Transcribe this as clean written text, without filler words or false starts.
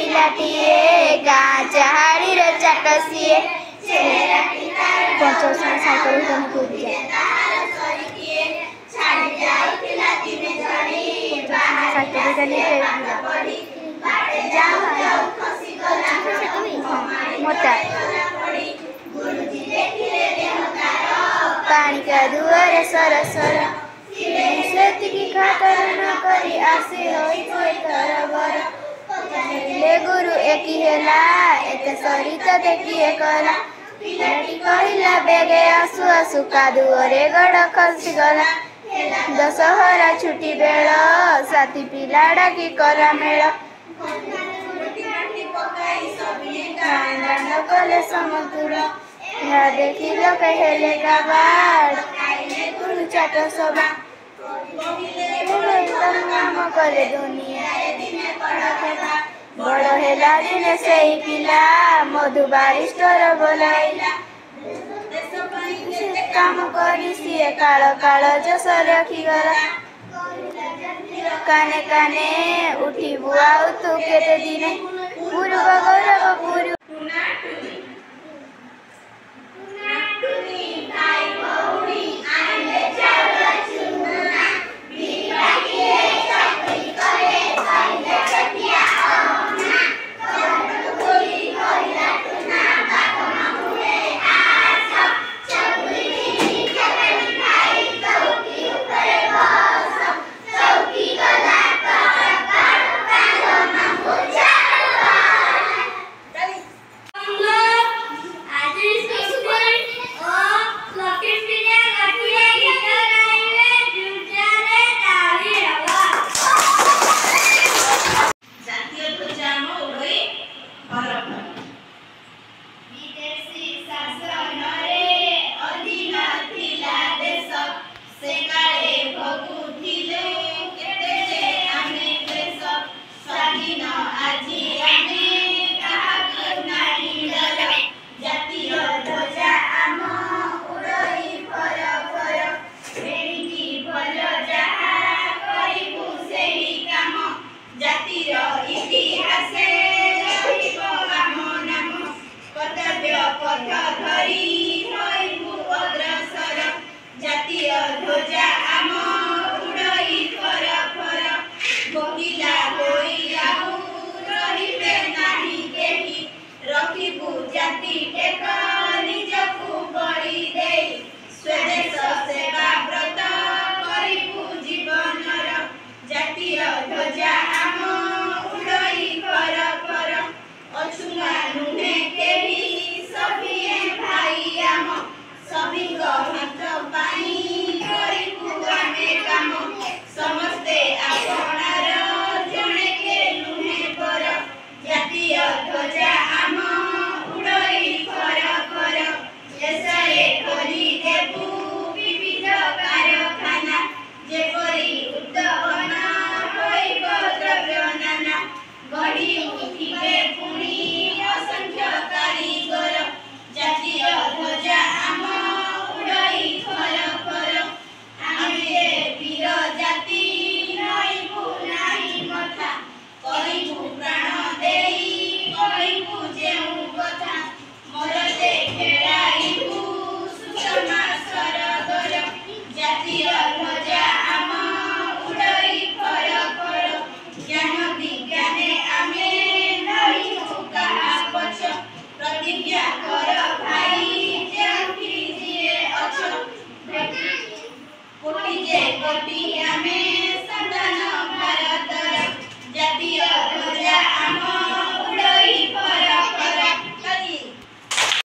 पिलाटीए गाँ चाहाड़ी रे चाटसिए पंचम साइकिल मोटा पानी का दुआर सर सर सेतिकी खातर न करी आसे होई तरबर ले गुरु एकी हेला एते सरिता देखिए कला पिलाटी कहिला बेगे आसु आसु कादुअरे गड़ खसी गला दशहरा छुट्टी बेल साथी पिला डाकी करा मेल कले समतुल यहाँ देखी लो कहले का बाड़ गुरु चाट सभा काम करे दुनिया बड़ हेला दिने से पिला मधु बारिस्टर बोलाइला काम करी सीए काल काल जस रखीगला काने काने उठी बुआ तू केते दिने पूर्व गौरव पूर्व